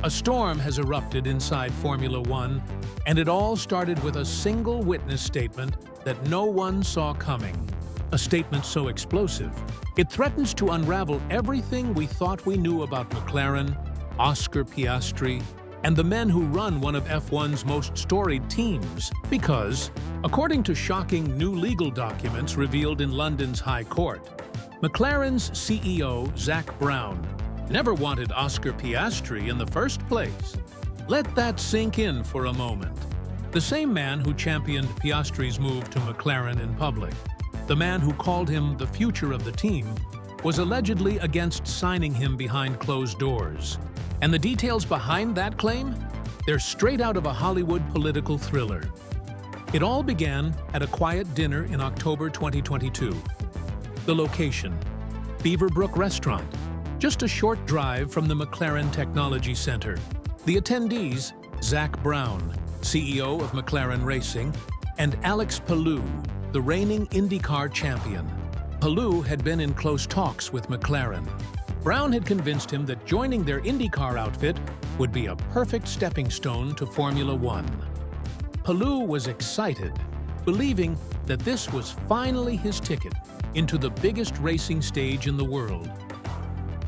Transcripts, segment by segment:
A storm has erupted inside Formula One, and it all started with a single witness statement that no one saw coming. A statement so explosive, it threatens to unravel everything we thought we knew about McLaren, Oscar Piastri, and the men who run one of F1's most storied teams. Because, according to shocking new legal documents revealed in London's High Court, McLaren's CEO, Zak Brown, never wanted Oscar Piastri in the first place. Let that sink in for a moment. The same man who championed Piastri's move to McLaren in public, the man who called him the future of the team, was allegedly against signing him behind closed doors. And the details behind that claim? They're straight out of a Hollywood political thriller. It all began at a quiet dinner in October 2022. The location: Beaverbrook Restaurant, just a short drive from the McLaren Technology Center. The attendees: Zak Brown, CEO of McLaren Racing, and Alex Palou, the reigning IndyCar champion. Palou had been in close talks with McLaren. Brown had convinced him that joining their IndyCar outfit would be a perfect stepping stone to Formula One. Palou was excited, believing that this was finally his ticket into the biggest racing stage in the world.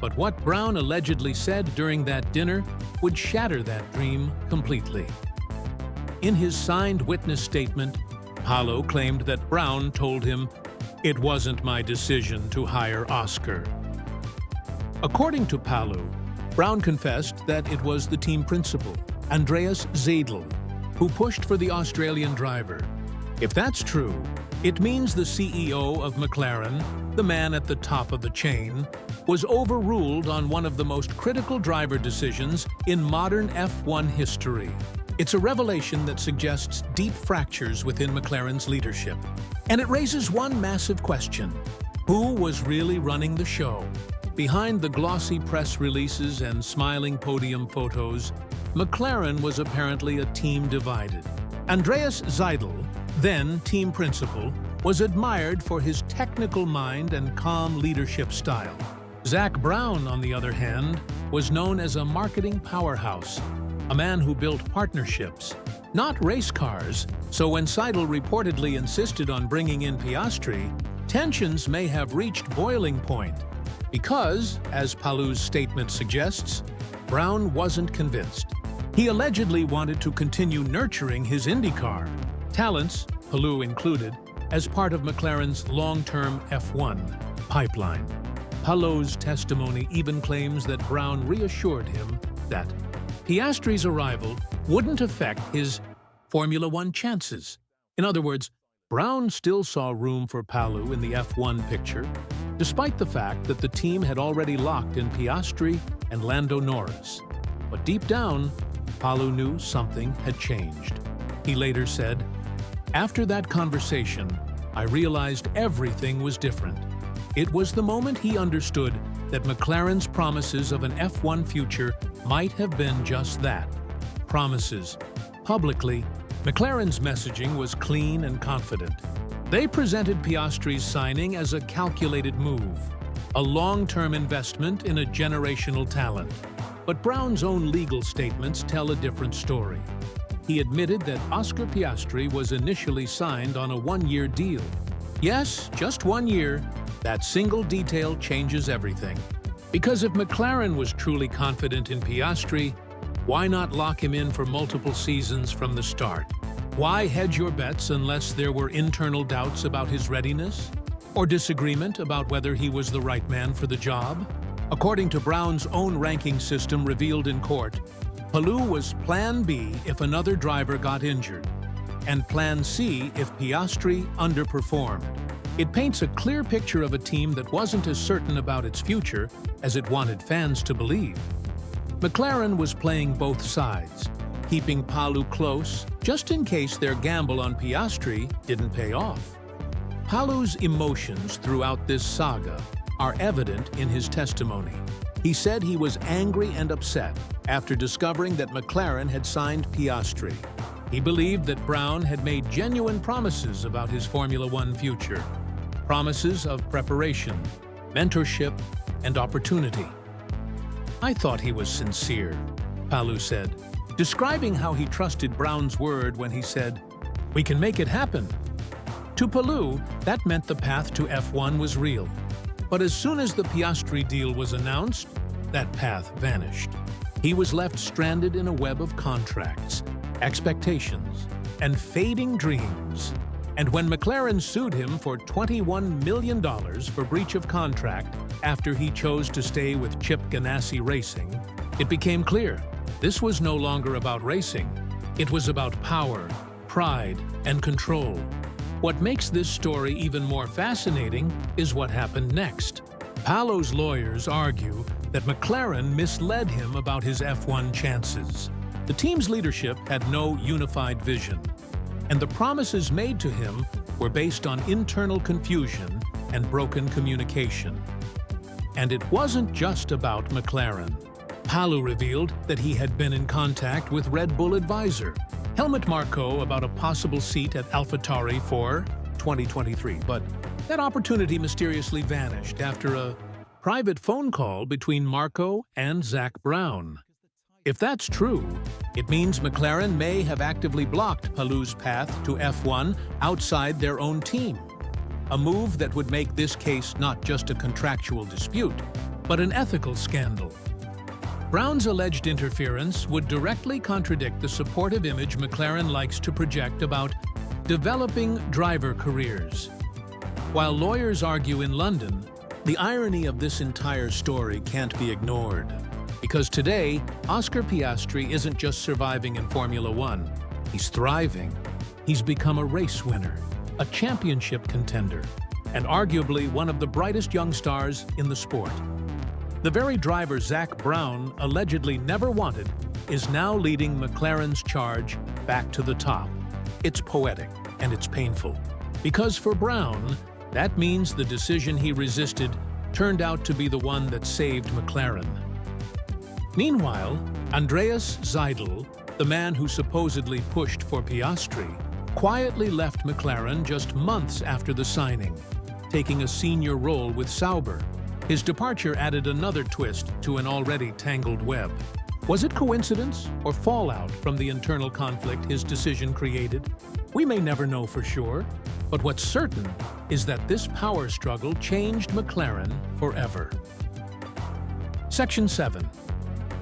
But what Brown allegedly said during that dinner would shatter that dream completely. In his signed witness statement, Palou claimed that Brown told him, "It wasn't my decision to hire Oscar." According to Palou, Brown confessed that it was the team principal, Andreas Seidl, who pushed for the Australian driver. If that's true, it means the CEO of McLaren, the man at the top of the chain, was overruled on one of the most critical driver decisions in modern F1 history. It's a revelation that suggests deep fractures within McLaren's leadership. And it raises one massive question: who was really running the show? Behind the glossy press releases and smiling podium photos, McLaren was apparently a team divided. Andreas Seidl, then team principal, was admired for his technical mind and calm leadership style. Zak Brown, on the other hand, was known as a marketing powerhouse, a man who built partnerships, not race cars. So when Seidl reportedly insisted on bringing in Piastri, tensions may have reached boiling point. Because, as Palou's statement suggests, Brown wasn't convinced. He allegedly wanted to continue nurturing his IndyCar talents, Palou included, as part of McLaren's long-term F1 pipeline. Palou's testimony even claims that Brown reassured him that Piastri's arrival wouldn't affect his Formula One chances. In other words, Brown still saw room for Palou in the F1 picture, despite the fact that the team had already locked in Piastri and Lando Norris. But deep down, Palou knew something had changed. He later said, "After that conversation, I realized everything was different. It was the moment he understood that McLaren's promises of an F1 future might have been just that, promises." Publicly, McLaren's messaging was clean and confident. They presented Piastri's signing as a calculated move, a long-term investment in a generational talent. But Brown's own legal statements tell a different story. He admitted that Oscar Piastri was initially signed on a one-year deal. Yes, just 1 year. That single detail changes everything. Because if McLaren was truly confident in Piastri, why not lock him in for multiple seasons from the start? Why hedge your bets unless there were internal doubts about his readiness? Or disagreement about whether he was the right man for the job? According to Brown's own ranking system revealed in court, Palou was Plan B if another driver got injured, and Plan C if Piastri underperformed. It paints a clear picture of a team that wasn't as certain about its future as it wanted fans to believe. McLaren was playing both sides, keeping Palou close just in case their gamble on Piastri didn't pay off. Palou's emotions throughout this saga are evident in his testimony. He said he was angry and upset after discovering that McLaren had signed Piastri. He believed that Brown had made genuine promises about his Formula One future, promises of preparation, mentorship, and opportunity. "I thought he was sincere. Palou said, describing how he trusted Brown's word when he said, "We can make it happen." To Palou, that meant the path to F1 was real. But as soon as the Piastri deal was announced, that path vanished. He was left stranded in a web of contracts, expectations, and fading dreams. And when McLaren sued him for $21 million for breach of contract after he chose to stay with Chip Ganassi Racing, it became clear this was no longer about racing. It was about power, pride, and control. What makes this story even more fascinating is what happened next. Palou's lawyers argue that McLaren misled him about his F1 chances. The team's leadership had no unified vision, and the promises made to him were based on internal confusion and broken communication. And it wasn't just about McLaren. Palou revealed that he had been in contact with Red Bull advisor Helmut Marko about a possible seat at AlphaTauri for 2023, but that opportunity mysteriously vanished after a private phone call between Marko and Zak Brown. If that's true, it means McLaren may have actively blocked Palou's path to F1 outside their own team, a move that would make this case not just a contractual dispute, but an ethical scandal. Brown's alleged interference would directly contradict the supportive image McLaren likes to project about developing driver careers. While lawyers argue in London, the irony of this entire story can't be ignored. Because today, Oscar Piastri isn't just surviving in Formula One, he's thriving. He's become a race winner, a championship contender, and arguably one of the brightest young stars in the sport. The very driver Zak Brown allegedly never wanted is now leading McLaren's charge back to the top. It's poetic and it's painful. Because for Brown, that means the decision he resisted turned out to be the one that saved McLaren. Meanwhile, Andreas Seidl, the man who supposedly pushed for Piastri, quietly left McLaren just months after the signing, taking a senior role with Sauber. His departure added another twist to an already tangled web. Was it coincidence or fallout from the internal conflict his decision created? We may never know for sure, but what's certain is that this power struggle changed McLaren forever. Section 7.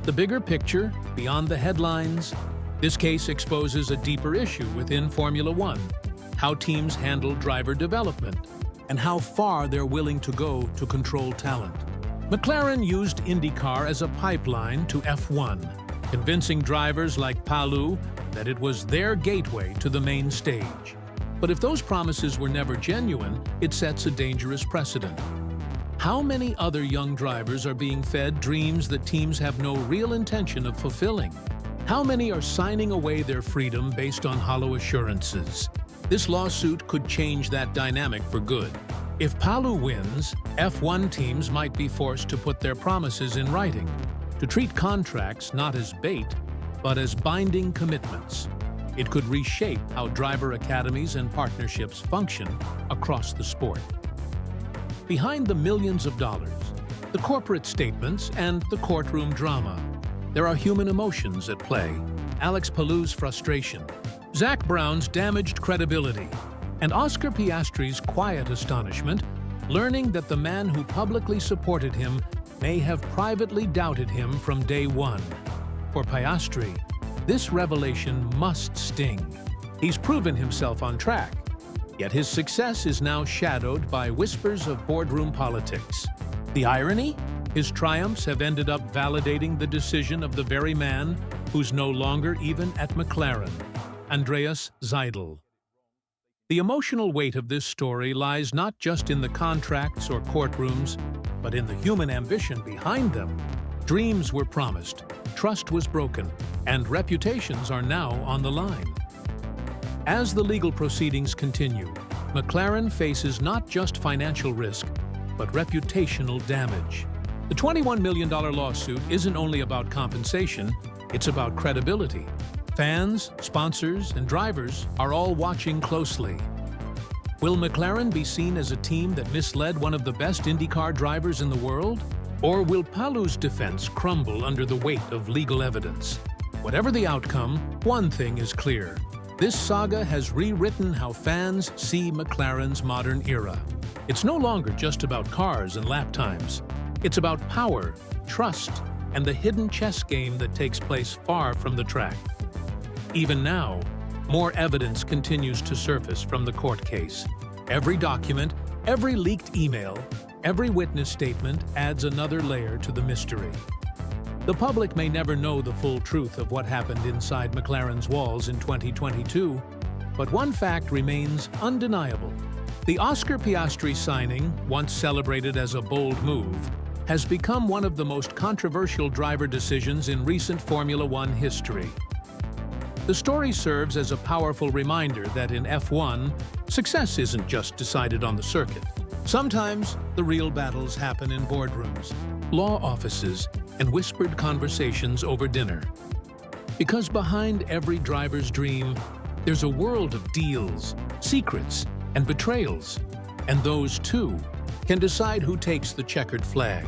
The bigger picture, beyond the headlines. This case exposes a deeper issue within Formula One: how teams handle driver development, and how far they're willing to go to control talent. McLaren used IndyCar as a pipeline to F1, convincing drivers like Palou that it was their gateway to the main stage. But if those promises were never genuine, it sets a dangerous precedent. How many other young drivers are being fed dreams that teams have no real intention of fulfilling? How many are signing away their freedom based on hollow assurances? This lawsuit could change that dynamic for good. If Palou wins, F1 teams might be forced to put their promises in writing, to treat contracts not as bait, but as binding commitments. It could reshape how driver academies and partnerships function across the sport. Behind the millions of dollars, the corporate statements, and the courtroom drama, there are human emotions at play. Alex Palou's frustration, Zak Brown's damaged credibility, and Oscar Piastri's quiet astonishment, learning that the man who publicly supported him may have privately doubted him from day one. For Piastri, this revelation must sting. He's proven himself on track, yet his success is now shadowed by whispers of boardroom politics. The irony? His triumphs have ended up validating the decision of the very man who's no longer even at McLaren, Andreas Seidl. The emotional weight of this story lies not just in the contracts or courtrooms, but in the human ambition behind them. Dreams were promised, trust was broken, and reputations are now on the line. As the legal proceedings continue, McLaren faces not just financial risk, but reputational damage. The $21 million lawsuit isn't only about compensation, it's about credibility. Fans, sponsors, and drivers are all watching closely. Will McLaren be seen as a team that misled one of the best IndyCar drivers in the world? Or will Palou's defense crumble under the weight of legal evidence? Whatever the outcome, one thing is clear. This saga has rewritten how fans see McLaren's modern era. It's no longer just about cars and lap times. It's about power, trust, and the hidden chess game that takes place far from the track. Even now, more evidence continues to surface from the court case. Every document, every leaked email, every witness statement adds another layer to the mystery. The public may never know the full truth of what happened inside McLaren's walls in 2022, but one fact remains undeniable. The Oscar Piastri signing, once celebrated as a bold move, has become one of the most controversial driver decisions in recent Formula One history. The story serves as a powerful reminder that in F1, success isn't just decided on the circuit. Sometimes, the real battles happen in boardrooms, law offices, and whispered conversations over dinner. Because behind every driver's dream, there's a world of deals, secrets, and betrayals. And those, too, can decide who takes the checkered flag.